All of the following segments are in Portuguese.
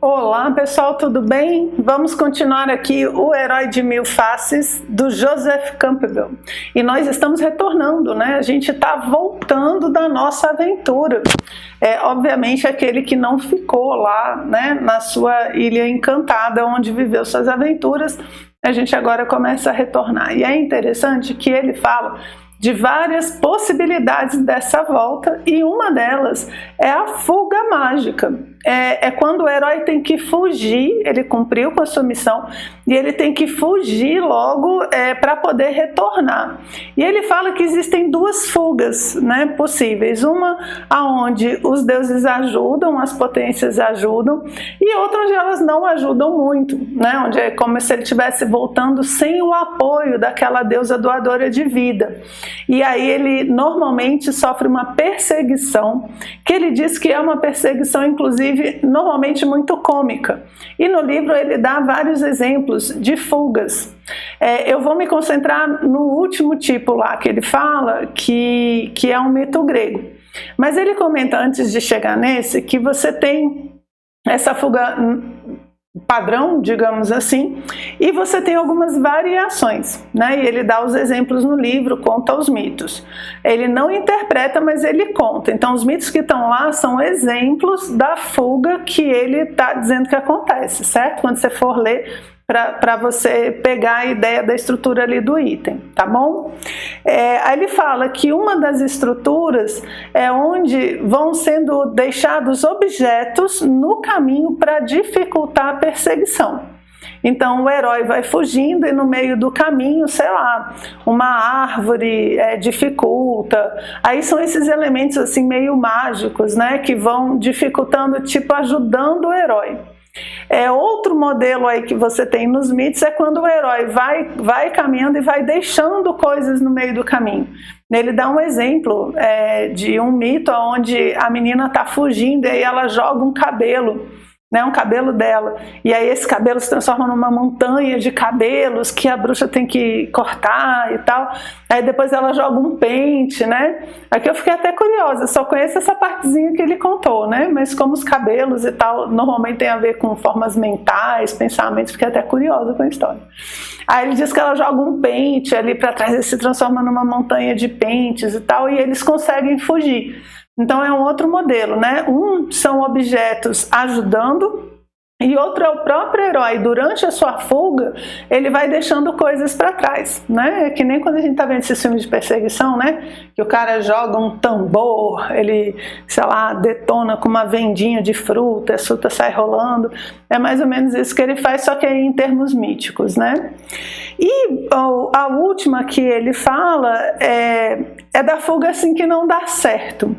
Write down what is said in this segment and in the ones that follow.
Olá pessoal, tudo bem? Vamos continuar aqui o Herói de Mil Faces do Joseph Campbell. E nós estamos retornando, né? A gente está voltando da nossa aventura. Obviamente aquele que não ficou lá, né, na sua ilha encantada, onde viveu suas aventuras, a gente agora começa a retornar. E é interessante que ele fala de várias possibilidades dessa volta, e uma delas é a fuga mágica. É quando o herói tem que fugir, ele cumpriu com a sua missão, e ele tem que fugir logo para poder retornar. E ele fala que existem duas fugas, né, possíveis, uma onde os deuses ajudam, as potências ajudam, e outra onde elas não ajudam muito, né, onde é como se ele estivesse voltando sem o apoio daquela deusa doadora de vida. E aí ele normalmente sofre uma perseguição, que ele diz que é uma perseguição, inclusive, normalmente muito cômica. E no livro ele dá vários exemplos de fugas. Eu vou me concentrar no último tipo lá, que ele fala que é um mito grego. Mas ele comenta, antes de chegar nesse, que você tem essa fuga padrão, digamos assim, e você tem algumas variações, né? E ele dá os exemplos no livro, conta os mitos. Ele não interpreta, mas ele conta. Então os mitos que estão lá são exemplos da fuga que ele está dizendo que acontece, certo? Quando você for ler, para você pegar a ideia da estrutura ali do item, tá bom? Aí ele fala que uma das estruturas é onde vão sendo deixados objetos no caminho para dificultar a perseguição. Então o herói vai fugindo e no meio do caminho, sei lá, uma árvore dificulta. Aí são esses elementos assim meio mágicos, né, que vão dificultando, tipo ajudando o herói. Outro modelo aí que você tem nos mitos é quando o herói vai caminhando e vai deixando coisas no meio do caminho. Ele dá um exemplo de um mito onde a menina está fugindo e aí ela joga um cabelo, né, um cabelo dela, e aí esse cabelo se transforma numa montanha de cabelos que a bruxa tem que cortar e tal. Aí depois ela joga um pente, né? Aqui eu fiquei até curiosa, só conheço essa partezinha que ele contou, né? Mas como os cabelos e tal normalmente tem a ver com formas mentais, pensamentos, fiquei até curiosa com a história. Aí ele diz que ela joga um pente ali para trás e se transforma numa montanha de pentes e tal, e eles conseguem fugir. Então é um outro modelo, né? Um são objetos ajudando e outro é o próprio herói. Durante a sua fuga, ele vai deixando coisas para trás, né? É que nem quando a gente tá vendo esses filmes de perseguição, né? Que o cara joga um tambor, ele, sei lá, detona com uma vendinha de fruta, a fruta sai rolando. É mais ou menos isso que ele faz, só que aí em termos míticos, né? E a última que ele fala é da fuga assim que não dá certo.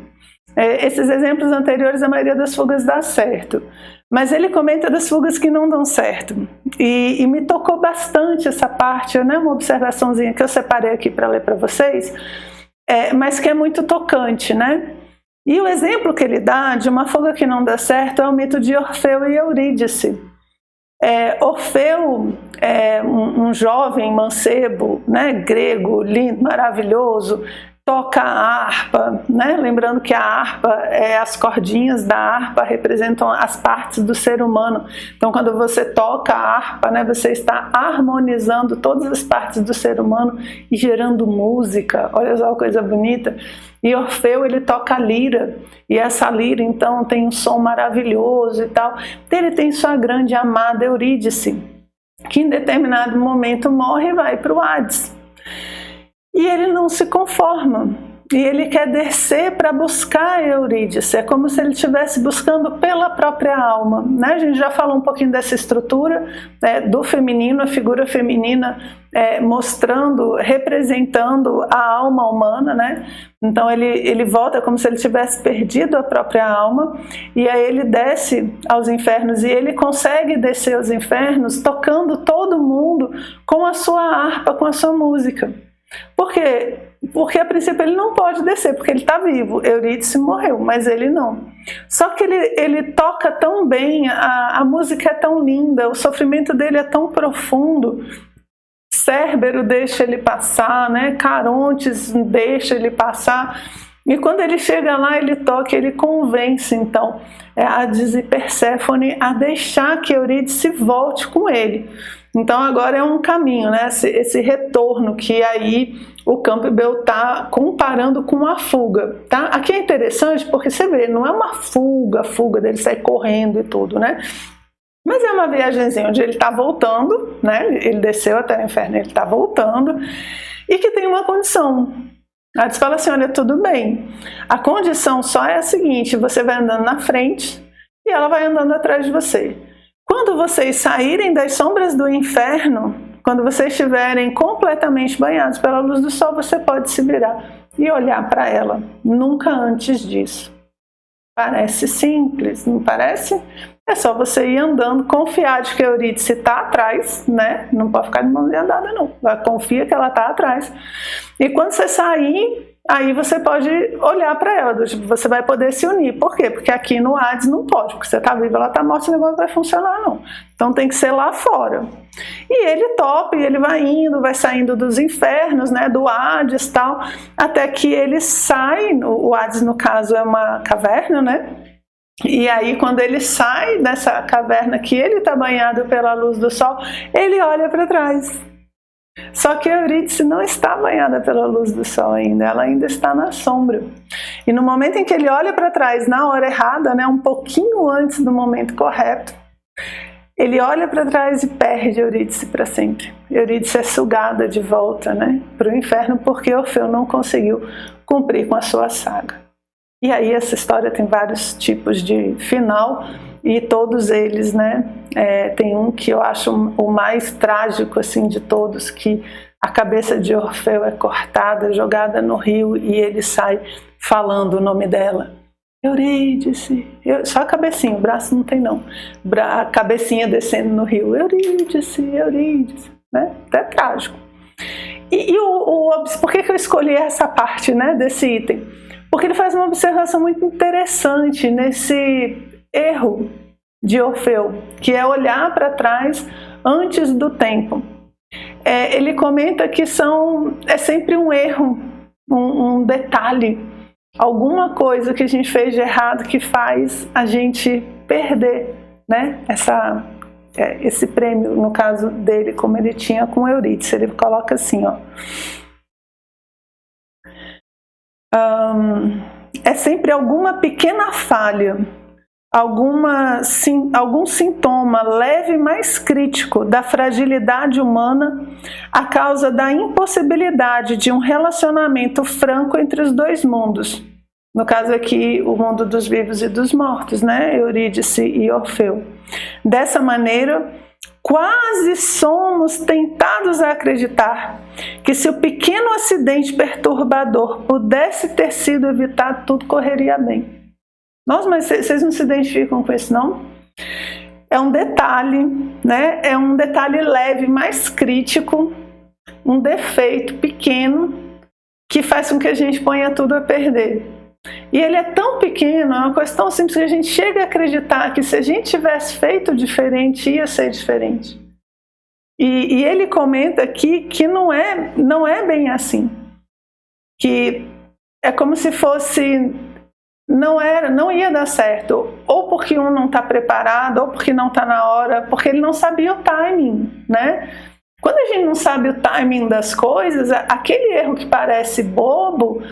Esses exemplos anteriores, a maioria das fugas dá certo, mas ele comenta das fugas que não dão certo, e me tocou bastante essa parte, né? Uma observaçãozinha que eu separei aqui para ler para vocês, mas que é muito tocante, né? E o exemplo que ele dá de uma fuga que não dá certo é o mito de Orfeu e Eurídice. Orfeu é um jovem mancebo, né, grego, lindo, maravilhoso, toca a harpa, né? Lembrando que a harpa, as cordinhas da harpa representam as partes do ser humano. Então quando você toca a harpa, né, você está harmonizando todas as partes do ser humano e gerando música. Olha só que coisa bonita. E Orfeu, ele toca a lira, e essa lira então tem um som maravilhoso e tal. Ele tem sua grande amada Eurídice, que em determinado momento morre e vai para o Hades. E ele não se conforma, e ele quer descer para buscar a Eurídice. É como se ele estivesse buscando pela própria alma, né? A gente já falou um pouquinho dessa estrutura do feminino, a figura feminina mostrando, representando a alma humana, né? Então ele volta como se ele tivesse perdido a própria alma, e aí ele desce aos infernos, e ele consegue descer aos infernos tocando todo mundo com a sua harpa, com a sua música. Por quê? Porque a princípio ele não pode descer, porque ele está vivo. Eurídice morreu, mas ele não. Só que ele toca tão bem, a música é tão linda, o sofrimento dele é tão profundo. Cérbero deixa ele passar, né? Carontes deixa ele passar. E quando ele chega lá, ele toca, ele convence então Hades e Perséfone a deixar que Eurídice volte com ele. Então agora é um caminho, né? Esse retorno que aí o Campbell está comparando com a fuga, tá? Aqui é interessante porque você vê, não é uma fuga dele sair correndo e tudo, né? Mas é uma viagemzinha onde ele está voltando, né? Ele desceu até o inferno, ele está voltando, e que tem uma condição. Hades fala assim, olha, tudo bem, a condição só é a seguinte, você vai andando na frente e ela vai andando atrás de você. Quando vocês saírem das sombras do inferno, quando vocês estiverem completamente banhados pela luz do sol, você pode se virar e olhar para ela. Nunca antes disso. Parece simples, não parece? É só você ir andando, confiar de que Eurídice está atrás, né? Não pode ficar de mão andada, não. Confia que ela está atrás. E quando você sair, aí você pode olhar para ela, você vai poder se unir. Por quê? Porque aqui no Hades não pode, porque você está vivo, ela está morta, esse negócio não vai funcionar, não. Então tem que ser lá fora. E ele topa, e ele vai indo, vai saindo dos infernos, né, do Hades e tal, até que ele sai, o Hades no caso é uma caverna, né? E aí quando ele sai dessa caverna que ele está banhado pela luz do sol, ele olha para trás. Só que Eurídice não está banhada pela luz do sol ainda, ela ainda está na sombra. E no momento em que ele olha para trás, na hora errada, né, um pouquinho antes do momento correto, ele olha para trás e perde Eurídice para sempre. Eurídice é sugada de volta, né, para o inferno porque Orfeu não conseguiu cumprir com a sua saga. E aí essa história tem vários tipos de final e todos eles, né, tem um que eu acho o mais trágico assim de todos, que a cabeça de Orfeu é cortada, jogada no rio e ele sai falando o nome dela. Eurídice, só a cabecinha, o braço não tem não, a cabecinha descendo no rio, Eurídice, Eurídice, né, até trágico. Por que eu escolhi essa parte, né, desse item? Porque ele faz uma observação muito interessante nesse erro de Orfeu, que é olhar para trás antes do tempo. Ele comenta que é sempre um erro, um detalhe, alguma coisa que a gente fez de errado que faz a gente perder, né, esse prêmio, no caso dele, como ele tinha com Eurídice. Ele coloca assim, ó. É sempre alguma pequena falha, algum sintoma leve mais crítico da fragilidade humana a causa da impossibilidade de um relacionamento franco entre os dois mundos. No caso aqui, o mundo dos vivos e dos mortos, né? Eurídice e Orfeu. Dessa maneira, quase somos tentados a acreditar que se o pequeno acidente perturbador pudesse ter sido evitado, tudo correria bem. Nossa, mas vocês não se identificam com isso, não? É um detalhe, né? É um detalhe leve, mais crítico, um defeito pequeno que faz com que a gente ponha tudo a perder. E ele é tão pequeno, é uma coisa tão simples que a gente chega a acreditar que se a gente tivesse feito diferente, ia ser diferente. E ele comenta aqui que não é bem assim. Que é como se fosse... Não ia dar certo, ou porque um não está preparado, ou porque não está na hora, porque ele não sabia o timing, né? Quando a gente não sabe o timing das coisas, aquele erro que parece bobo,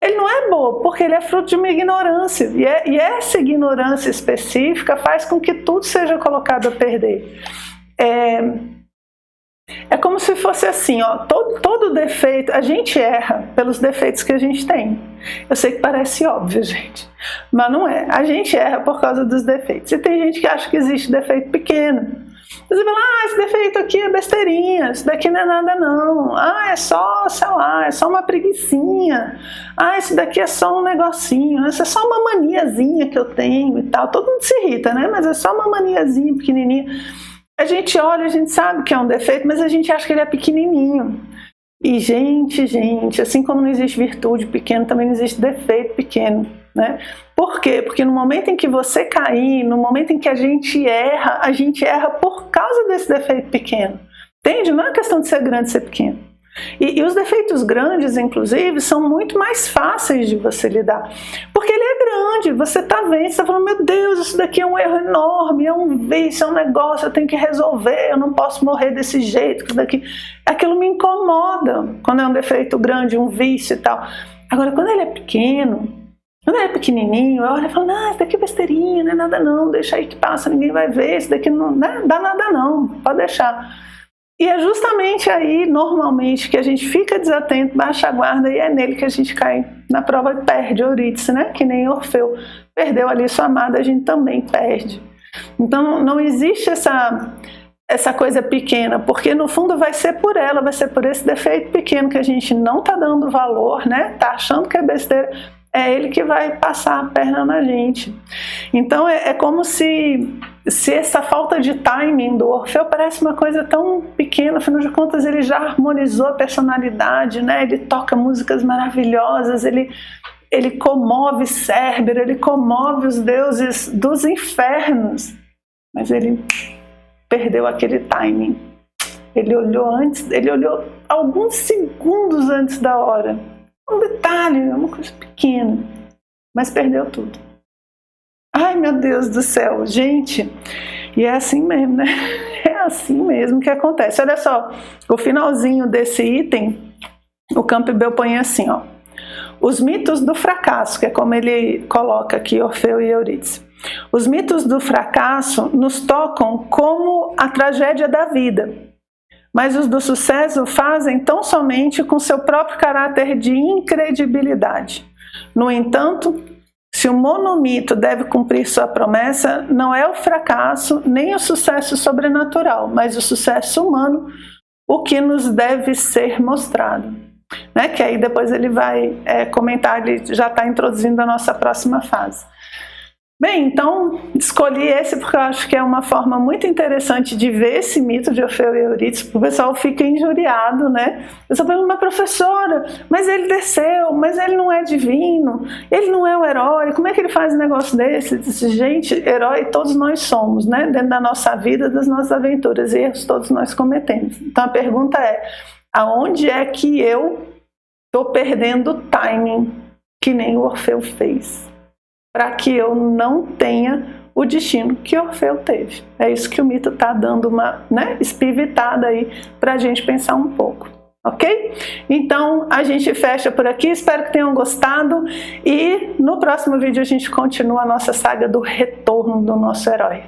ele não é bobo, porque ele é fruto de uma ignorância, e essa ignorância específica faz com que tudo seja colocado a perder. É como se fosse assim, ó, todo defeito, a gente erra pelos defeitos que a gente tem. Eu sei que parece óbvio, gente, mas não é. A gente erra por causa dos defeitos. E tem gente que acha que existe defeito pequeno. Você fala, esse defeito aqui é besteirinha, isso daqui não é nada não. É só, sei lá, é só uma preguicinha. Esse daqui é só um negocinho, essa é só uma maniazinha que eu tenho e tal. Todo mundo se irrita, né? Mas é só uma maniazinha pequenininha. A gente olha, a gente sabe que é um defeito, mas a gente acha que ele é pequenininho. E gente, assim como não existe virtude pequena, também não existe defeito pequeno, né? Por quê? Porque no momento em que você cair, no momento em que a gente erra por causa desse defeito pequeno. Entende? Não é questão de ser grande e ser pequeno. E os defeitos grandes, inclusive, são muito mais fáceis de você lidar, porque ele é grande, você está vendo, você está falando, meu Deus, isso daqui é um erro enorme, é um vício, é um negócio, eu tenho que resolver, eu não posso morrer desse jeito, isso daqui, aquilo me incomoda, quando é um defeito grande, um vício e tal. Agora, quando ele é pequeno, quando ele é pequenininho, eu olho e falo, não, isso daqui é besteirinha, não é nada não, deixa aí que passa, ninguém vai ver, isso daqui não dá nada não, pode deixar. E é justamente aí, normalmente, que a gente fica desatento, baixa a guarda, e é nele que a gente cai na prova e perde Eurídice, né? Que nem Orfeu perdeu ali sua amada, a gente também perde. Então não existe essa coisa pequena, porque no fundo vai ser por ela, vai ser por esse defeito pequeno que a gente não está dando valor, né? Tá achando que é besteira, é ele que vai passar a perna na gente. Então é como se essa falta de timing do Orfeu parece uma coisa tão pequena, afinal de contas ele já harmonizou a personalidade, né? Ele toca músicas maravilhosas, ele comove Cérbero, ele comove os deuses dos infernos, mas ele perdeu aquele timing. Ele olhou alguns segundos antes da hora. Um detalhe, uma coisa pequena, mas perdeu tudo. Ai, meu Deus do céu, gente, e é assim mesmo, né? É assim mesmo que acontece. Olha só, o finalzinho desse item, o Campbell põe assim, ó. Os mitos do fracasso, que é como ele coloca aqui Orfeu e Eurídice. Os mitos do fracasso nos tocam como a tragédia da vida, mas os do sucesso fazem tão somente com seu próprio caráter de incredibilidade. No entanto, se o monomito deve cumprir sua promessa, não é o fracasso nem o sucesso sobrenatural, mas o sucesso humano o que nos deve ser mostrado. Né? Que aí depois ele vai comentar, ele já está introduzindo a nossa próxima fase. Bem, então escolhi esse porque eu acho que é uma forma muito interessante de ver esse mito de Orfeu e Eurídice, porque o pessoal fica injuriado, né? Eu só pergunto, mas professora, mas ele desceu, mas ele não é divino, ele não é o herói, como é que ele faz um negócio desse? Eu disse, gente, herói todos nós somos, né? Dentro da nossa vida, das nossas aventuras, erros todos nós cometemos. Então a pergunta é, aonde é que eu estou perdendo o timing que nem o Orfeu fez? Para que eu não tenha o destino que Orfeu teve. É isso que o mito está dando uma espivitada aí para a gente pensar um pouco, ok? Então a gente fecha por aqui, espero que tenham gostado e no próximo vídeo a gente continua a nossa saga do retorno do nosso herói.